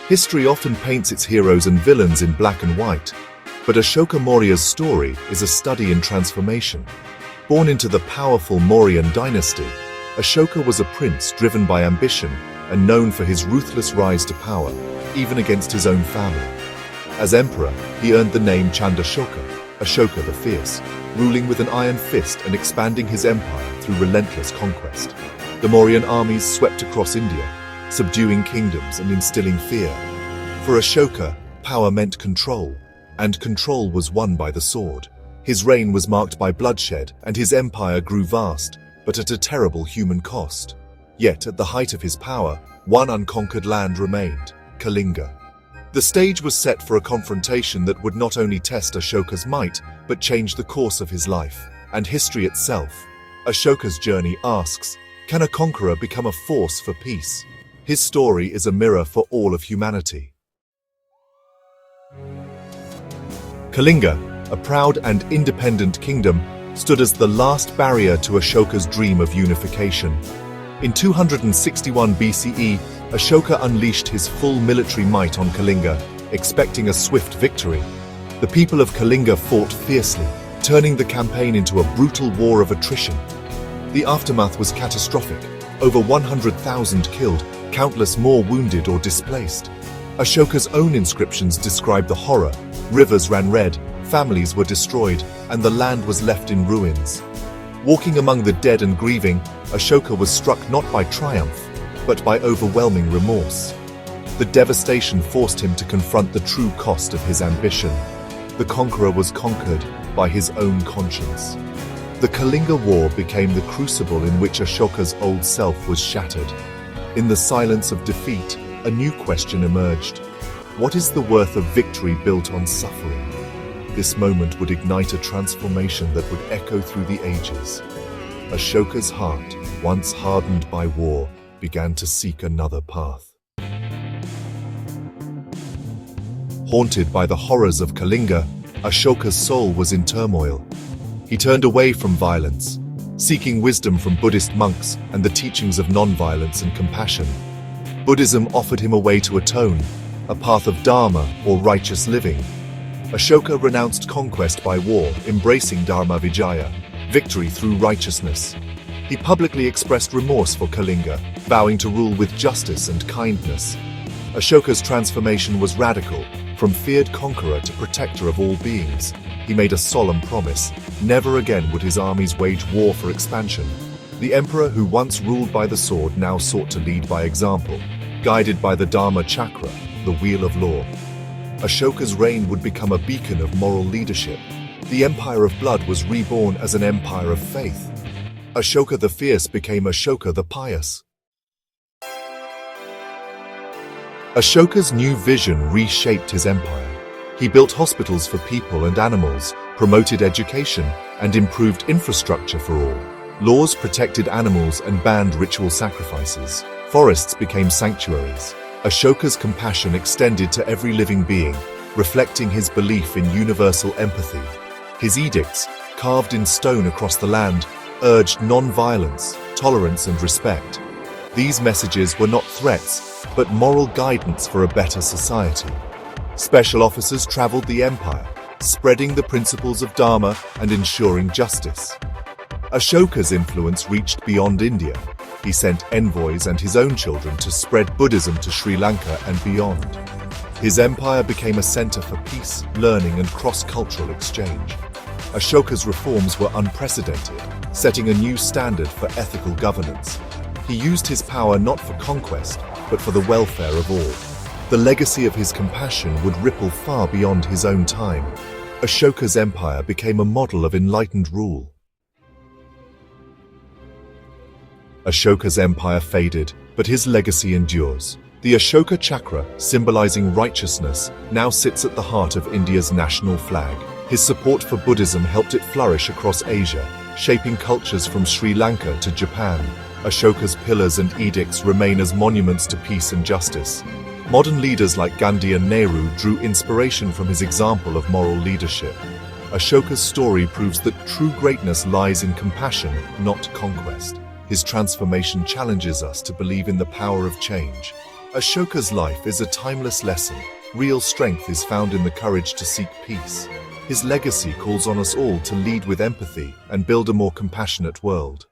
History often paints its heroes and villains in black and white, but Ashoka Maurya's story is a study in transformation. Born into the powerful Mauryan dynasty, Ashoka was a prince driven by ambition and known for his ruthless rise to power, even against his own family. As emperor, he earned the name Ashoka, Ashoka the Fierce, ruling with an iron fist and expanding his empire through relentless conquest. The Mauryan armies swept across India, subduing kingdoms and instilling fear. For Ashoka, power meant control, and control was won by the sword. His reign was marked by bloodshed, and his empire grew vast, but at a terrible human cost. Yet, at the height of his power, one unconquered land remained: Kalinga. The stage was set for a confrontation that would not only test Ashoka's might, but change the course of his life and history itself. Ashoka's journey asks, can a conqueror become a force for peace? His story is a mirror for all of humanity. Kalinga, a proud and independent kingdom, stood as the last barrier to Ashoka's dream of unification. In 261 BCE, Ashoka unleashed his full military might on Kalinga, expecting a swift victory. The people of Kalinga fought fiercely, turning the campaign into a brutal war of attrition. The aftermath was catastrophic: over 100,000 killed, countless more wounded or displaced. Ashoka's own inscriptions describe the horror. Rivers ran red, families were destroyed, and the land was left in ruins. Walking among the dead and grieving, Ashoka was struck not by triumph, but by overwhelming remorse. The devastation forced him to confront the true cost of his ambition. The conqueror was conquered by his own conscience. The Kalinga War became the crucible in which Ashoka's old self was shattered. In the silence of defeat, a new question emerged. What is the worth of victory built on suffering? This moment would ignite a transformation that would echo through the ages. Ashoka's heart, once hardened by war, began to seek another path. Haunted by the horrors of Kalinga, Ashoka's soul was in turmoil. He turned away from violence, seeking wisdom from Buddhist monks and the teachings of non-violence and compassion. Buddhism offered him a way to atone, a path of dharma or righteous living. Ashoka renounced conquest by war, embracing Dharma Vijaya, victory through righteousness. He publicly expressed remorse for Kalinga, vowing to rule with justice and kindness. Ashoka's transformation was radical, from feared conqueror to protector of all beings. He made a solemn promise: never again would his armies wage war for expansion. The emperor who once ruled by the sword now sought to lead by example, guided by the Dharma Chakra, the wheel of law. Ashoka's reign would become a beacon of moral leadership. The Empire of Blood was reborn as an empire of faith. Ashoka the Fierce became Ashoka the Pious. Ashoka's new vision reshaped his empire. He built hospitals for people and animals, promoted education, and improved infrastructure for all. Laws protected animals and banned ritual sacrifices. Forests became sanctuaries. Ashoka's compassion extended to every living being, reflecting his belief in universal empathy. His edicts, carved in stone across the land, urged non-violence, tolerance, and respect. These messages were not threats, but moral guidance for a better society. Special officers traveled the empire, spreading the principles of Dharma and ensuring justice. Ashoka's influence reached beyond India. He sent envoys and his own children to spread Buddhism to Sri Lanka and beyond. His empire became a center for peace, learning, and cross-cultural exchange. Ashoka's reforms were unprecedented, setting a new standard for ethical governance. He used his power not for conquest, but for the welfare of all. The legacy of his compassion would ripple far beyond his own time. Ashoka's empire became a model of enlightened rule. Ashoka's empire faded, but his legacy endures. The Ashoka Chakra, symbolizing righteousness, now sits at the heart of India's national flag. His support for Buddhism helped it flourish across Asia, shaping cultures from Sri Lanka to Japan. Ashoka's pillars and edicts remain as monuments to peace and justice. Modern leaders like Gandhi and Nehru drew inspiration from his example of moral leadership. Ashoka's story proves that true greatness lies in compassion, not conquest. His transformation challenges us to believe in the power of change. Ashoka's life is a timeless lesson. Real strength is found in the courage to seek peace. His legacy calls on us all to lead with empathy and build a more compassionate world.